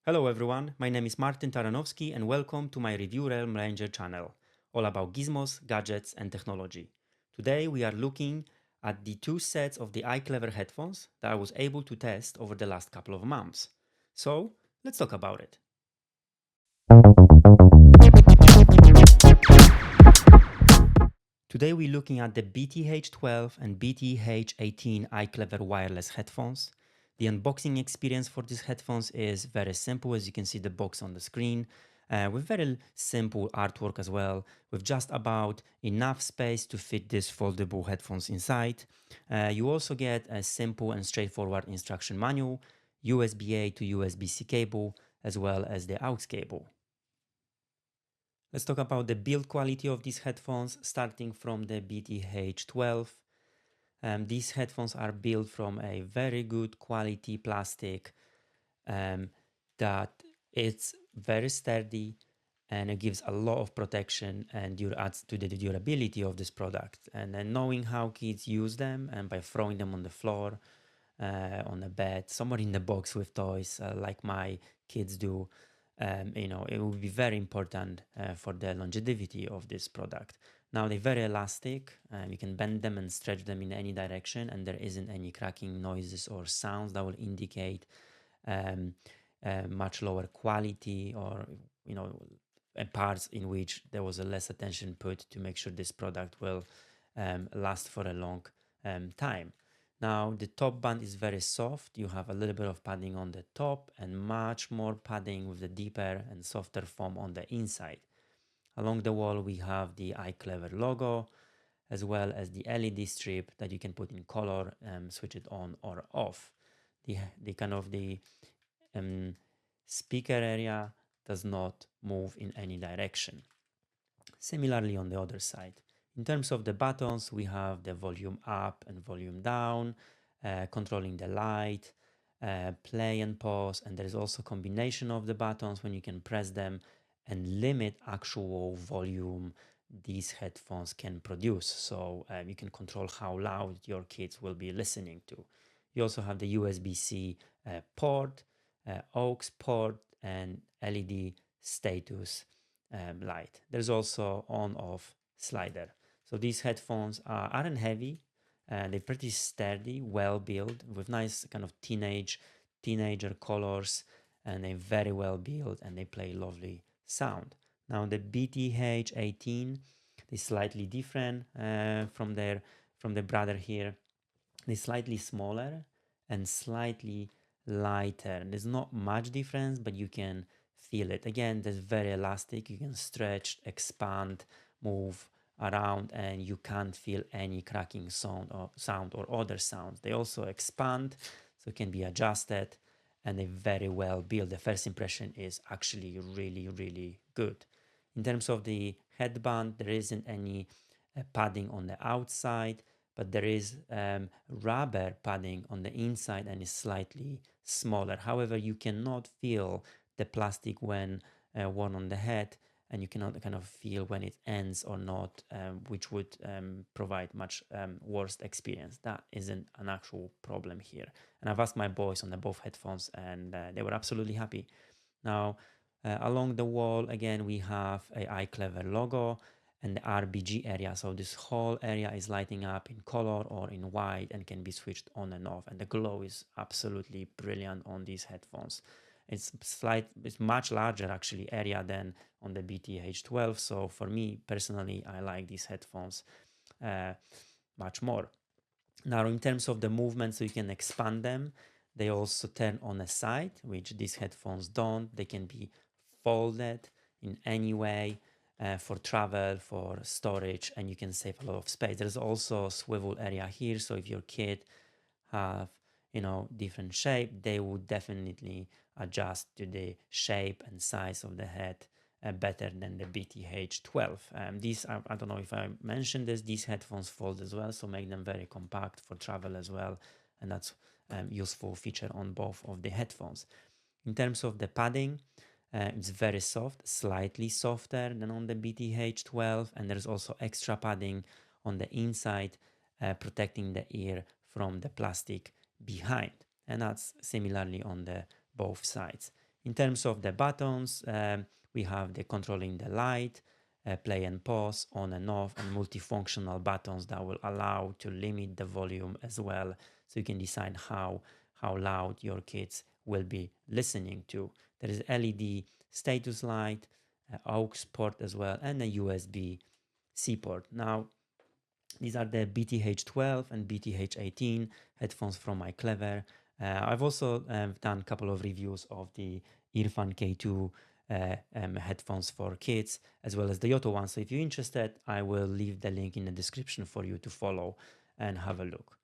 Hello everyone, my name is Martin Taranowski and welcome to my Review Realm Ranger channel, all about gizmos, gadgets and technology. Today we are looking at the two sets of the iClever headphones that I was able to test over the last couple of months. So let's talk about it. Today we're looking at the BTH12 and BTH18 iClever wireless headphones. The unboxing experience for these headphones is very simple, as you can see the box on the screen, with very simple artwork as well, with just about enough space to fit these foldable headphones inside. You also get a simple and straightforward instruction manual, USB-A to USB-C cable, as well as the aux cable. Let's talk about the build quality of these headphones, starting from the BTH12. These headphones are built from a very good quality plastic that it's very sturdy and it gives a lot of protection and adds to the durability of this product. And then knowing how kids use them and by throwing them on the floor, on the bed, somewhere in the box with toys like my kids do, it will be very important for the longevity of this product. Now they're very elastic, you can bend them and stretch them in any direction and there isn't any cracking noises or sounds that will indicate much lower quality or, parts in which there was a less attention put to make sure this product will last for a long time. Now the top band is very soft. You have a little bit of padding on the top and much more padding with the deeper and softer foam on the inside. Along the wall we have the iClever logo as well as the LED strip that you can put in color, switch it on or off. The speaker area does not move in any direction. Similarly on the other side. In terms of the buttons, we have the volume up and volume down, controlling the light, play and pause, and there is also a combination of the buttons when you can press them and limit actual volume these headphones can produce. So you can control how loud your kids will be listening to. You also have the USB-C port, aux port, and LED status light. There's also on-off slider. So these headphones aren't heavy, they're pretty sturdy, well built, with nice kind of teenager colors, and they're very well built and they play lovely sound. Now the BTH18 is slightly different from the brother here. They're slightly smaller and slightly lighter. There's not much difference, but you can feel it. Again, they're very elastic. You can stretch, expand, move around, and you can't feel any cracking sound or other sounds. They also expand, so it can be adjusted, and they're very well built. The first impression is actually really, really good. In terms of the headband, there isn't any padding on the outside, but there is rubber padding on the inside and is slightly smaller. However, you cannot feel the plastic when worn on the head, and you cannot kind of feel when it ends or not, which would provide much worse experience. That isn't an actual problem here. And I've asked my boys on the both headphones and they were absolutely happy. Now, along the wall, again, we have a iClever logo and the RGB area. So this whole area is lighting up in color or in white and can be switched on and off. And the glow is absolutely brilliant on these headphones. It's much larger actually area than on the BTH12. So for me personally, I like these headphones much more. Now, in terms of the movement, so you can expand them. They also turn on a side, which these headphones don't. They can be folded in any way for travel, for storage, and you can save a lot of space. There's also a swivel area here, so if your kid have different shape, they would definitely adjust to the shape and size of the head better than the BTH12. These are, I don't know if I mentioned this, these headphones fold as well, so make them very compact for travel as well, and that's useful feature on both of the headphones. In terms of the padding, it's very soft, slightly softer than on the BTH12, and there's also extra padding on the inside, protecting the ear from the plastic behind, and that's similarly on the both sides. In terms of the buttons, we have the controlling the light, play and pause, on and off, and multifunctional buttons that will allow to limit the volume as well. So you can decide how loud your kids will be listening to. There is LED status light, aux port as well, and a USB-C port. Now, these are the BTH12 and BTH18 headphones from iClever. I've also done a couple of reviews of the Irfan K2 headphones for kids, as well as the Yoto one. So if you're interested, I will leave the link in the description for you to follow and have a look.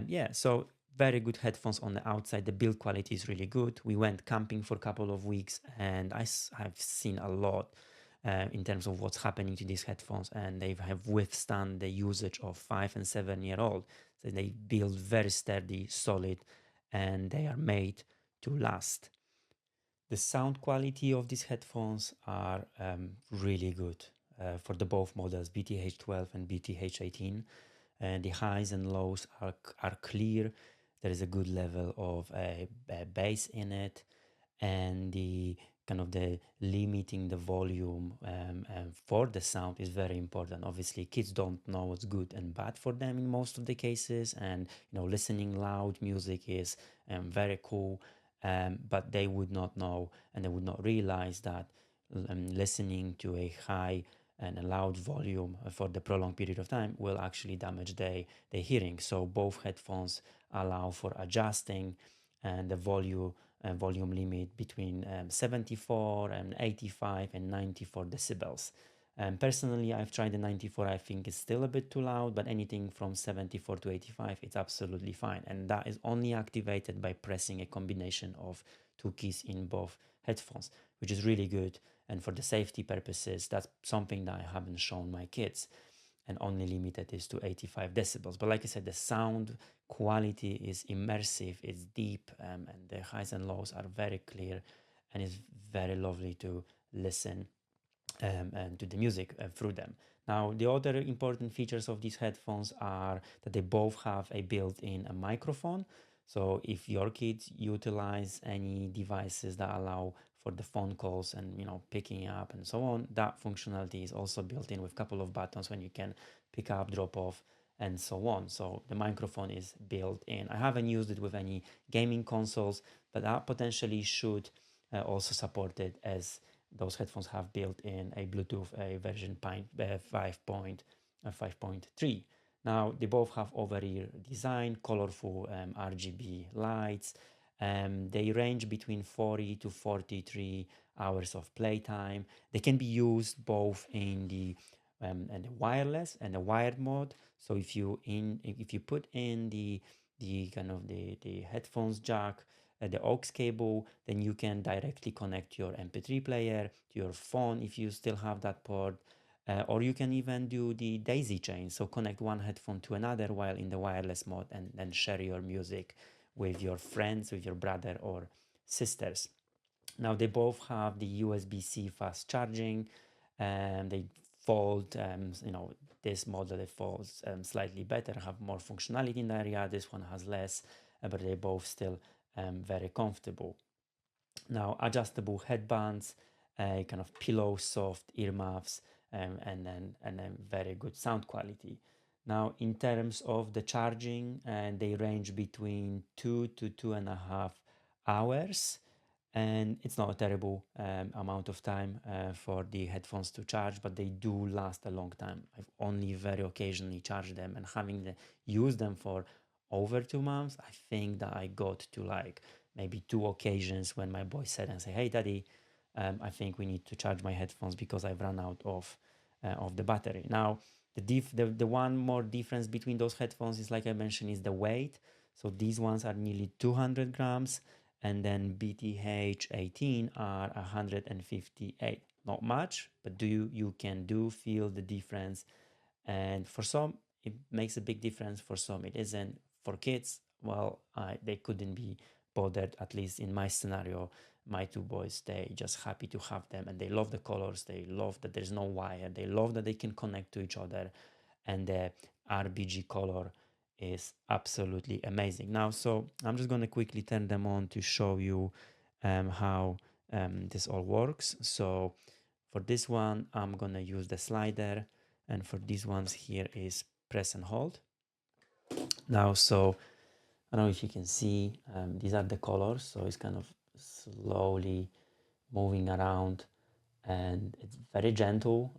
Yeah, so very good headphones on the outside. The build quality is really good. We went camping for a couple of weeks, and I've seen a lot in terms of what's happening to these headphones, and they have withstand the usage of 5 and 7 year old. So they build very sturdy, solid, and they are made to last. The sound quality of these headphones are really good for the both models, BTH12 and BTH18. And the highs and lows are clear. There is a good level of bass in it, and the kind of the limiting the volume for the sound is very important. Obviously, kids don't know what's good and bad for them in most of the cases, and listening loud music is very cool, but they would not know and they would not realize that listening to a high and a loud volume for the prolonged period of time will actually damage their hearing. So both headphones allow for adjusting and the volume limit between 74 and 85 and 94 decibels. Personally, I've tried the 94. I think it's still a bit too loud, but anything from 74 to 85, it's absolutely fine. And that is only activated by pressing a combination of two keys in both headphones, which is really good. And for the safety purposes, that's something that I haven't shown my kids, and only limited is to 85 decibels. But like I said, the sound quality is immersive, it's deep, and the highs and lows are very clear, and it's very lovely to listen and to the music through them. Now, the other important features of these headphones are that they both have a built-in microphone. So if your kids utilize any devices that allow for the phone calls and picking up and so on, that functionality is also built in with a couple of buttons when you can pick up, drop off, and so on. So the microphone is built in. I haven't used it with any gaming consoles, but that potentially should also support it, as those headphones have built in a Bluetooth version 5.3. Now, they both have over-ear design, colorful RGB lights. They range between 40 to 43 hours of playtime. They can be used both in the wireless and the wired mode. So if you put in the kind of the headphones jack, the aux cable, then you can directly connect your MP3 player to your phone if you still have that port. Or you can even do the daisy chain, so connect one headphone to another while in the wireless mode, and then share your music with your friends, with your brother or sisters. Now, they both have the USB-C fast charging, and they fold, this model it folds slightly better, have more functionality in the area. This one has less, but they both still very comfortable. Now, adjustable headbands, kind of pillow soft earmuffs, and then very good sound quality. Now, in terms of the charging, they range between 2 to 2.5 hours, and it's not a terrible amount of time for the headphones to charge, but they do last a long time. I've only very occasionally charged them, and having used them for over 2 months, I think that I got to like maybe 2 occasions when my boy said and say, "Hey, daddy, I think we need to charge my headphones because I've run out of the battery." Now, the one more difference between those headphones is, like I mentioned, is the weight. So these ones are nearly 200 grams, and then BTH18 are 158. Not much, but you can feel the difference. And for some, it makes a big difference. For some, it isn't. For kids, well, they couldn't be bothered, at least in my scenario. My two boys, they just happy to have them, and they love the colors. They love that there's no wire. They love that they can connect to each other, and the RBG color is absolutely amazing. Now, so I'm just going to quickly turn them on to show you how this all works. So for this one, I'm gonna use the slider, and for these ones here is press and hold. Now, so I don't know if you can see, these are the colors, so it's kind of slowly moving around, and it's very gentle,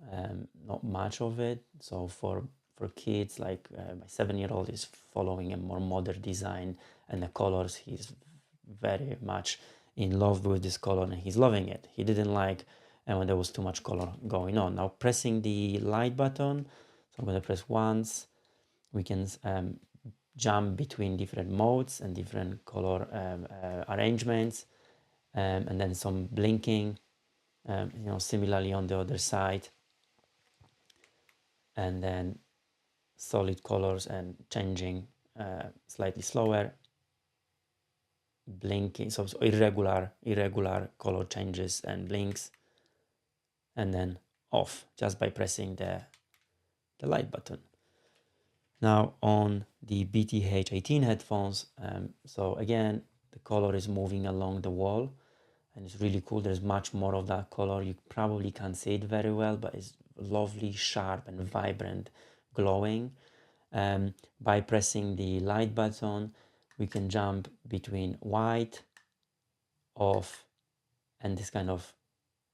not much of it. So for kids, like my 7-year-old is following a more modern design, and the colors, he's very much in love with this color and he's loving it. He didn't like when there was too much color going on. Now pressing the light button, so I'm going to press once. We can jump between different modes and different color arrangements, and then some blinking, similarly on the other side, and then solid colors and changing slightly slower, blinking, so irregular color changes and blinks, and then off just by pressing the light button. Now on the BTH18 headphones, so again, the color is moving along the wall, and it's really cool. There's much more of that color. You probably can't see it very well, but it's lovely, sharp and vibrant, glowing. By pressing the light button, we can jump between white, off, and this kind of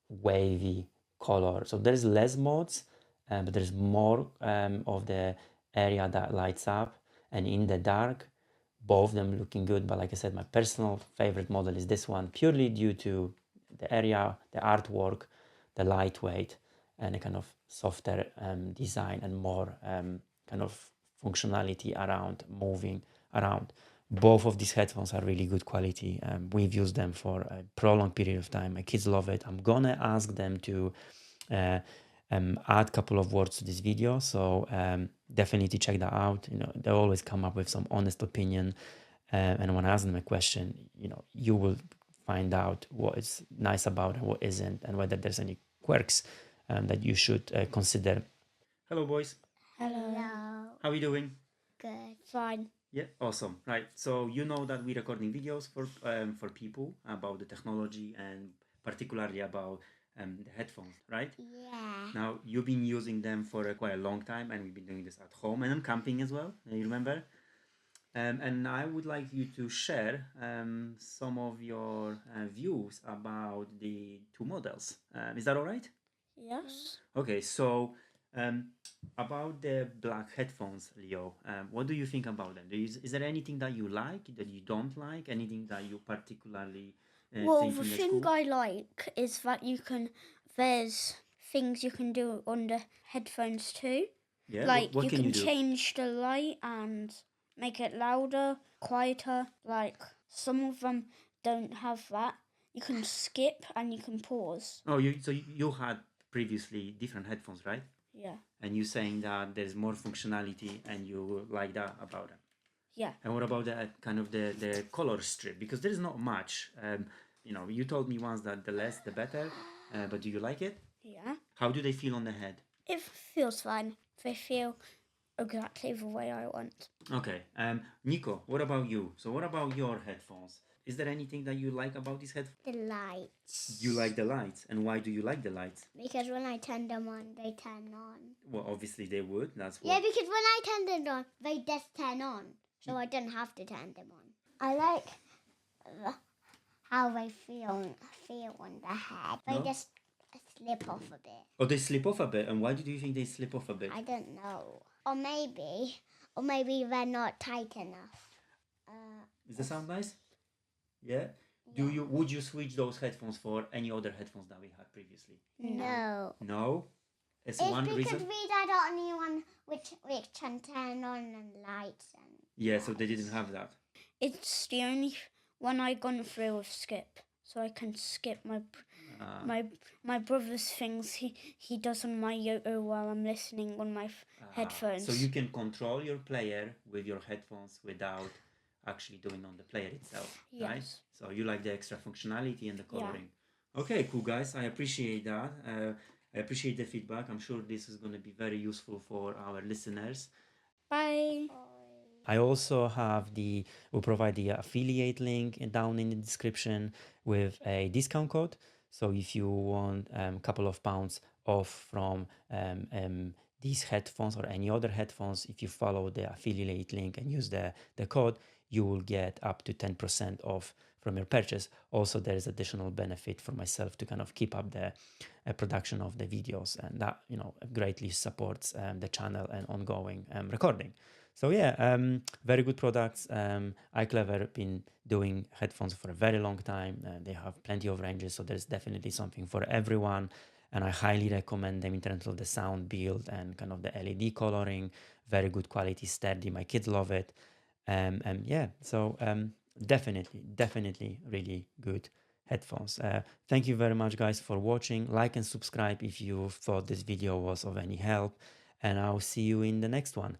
wavy color. So there's less modes, but there's more of the area that lights up, and in the dark, both of them looking good. But like I said, my personal favorite model is this one, purely due to the area, the artwork, the lightweight, and a kind of softer design, and more kind of functionality around moving around. Both of these headphones are really good quality. We've used them for a prolonged period of time. My kids love it. I'm gonna ask them to add a couple of words to this video, so definitely check that out. They always come up with some honest opinion, and when I ask them a question, you will find out what is nice about it, what isn't, and whether there's any quirks that you should consider. Hello, boys. Hello. How are you doing? Good. Fine. Yeah, awesome. Right. So you know that we're recording videos for people about the technology, and particularly about the headphones, right? Yeah. Now you've been using them for quite a long time, and we've been doing this at home and I'm camping as well. You remember? And I would like you to share some of your views about the two models. Is that all right? Yes. Okay, so about the black headphones, Leo, what do you think about them? Is there anything that you like, that you don't like, anything that you particularly Well, think the is thing cool? I like is that there's things you can do on the headphones too. Yeah, Like what you can you can do? change the light and make it louder, quieter. Like some of them don't have that. You can skip and you can pause. Oh, so you had previously different headphones, right? Yeah. And you're saying that there's more functionality and you like that about them. Yeah. And what about the kind of the color strip? Because there is not much. You told me once that the less the better. But do you like it? Yeah. How do they feel on the head? It feels fine. They feel exactly the way I want. Okay. Nico, what about you? So what about your headphones? Is there anything that you like about these headphones? The lights. You like the lights, and why do you like the lights? Because when I turn them on, they turn on. Well, obviously they would. That's what. Yeah, because when I turn them on, they just turn on. So I don't have to turn them on. I like how they feel on the head. They No? just slip off a bit. Oh, they slip off a bit. And why do you think they slip off a bit? I don't know. Or maybe they're not tight enough. Does that sound nice? Yeah. Would you switch those headphones for any other headphones that we had previously? No. No. It's It's one because reason. we got only one which can turn on and lights and. Yeah, so they didn't have that. It's the only one I gone through with skip, so I can skip my brother's things. He does on my yo-yo while I'm listening on my headphones. So you can control your player with your headphones without actually doing on the player itself, right? Yes. So you like the extra functionality and the coloring. Yeah. Okay, cool guys. I appreciate that. I appreciate the feedback. I'm sure this is going to be very useful for our listeners. Bye. I also have we'll provide the affiliate link down in the description with a discount code. So if you want a couple of pounds off from these headphones or any other headphones, if you follow the affiliate link and use the code, you will get up to 10% off from your purchase. Also, there is additional benefit for myself to kind of keep up the production of the videos, and that greatly supports the channel and ongoing recording. So yeah, very good products. iClever been doing headphones for a very long time. They have plenty of ranges, so there's definitely something for everyone. And I highly recommend them in terms of the sound build and kind of the LED coloring. Very good quality, sturdy. My kids love it. And yeah, so definitely really good headphones. Thank you very much, guys, for watching. Like and subscribe if you thought this video was of any help. And I'll see you in the next one.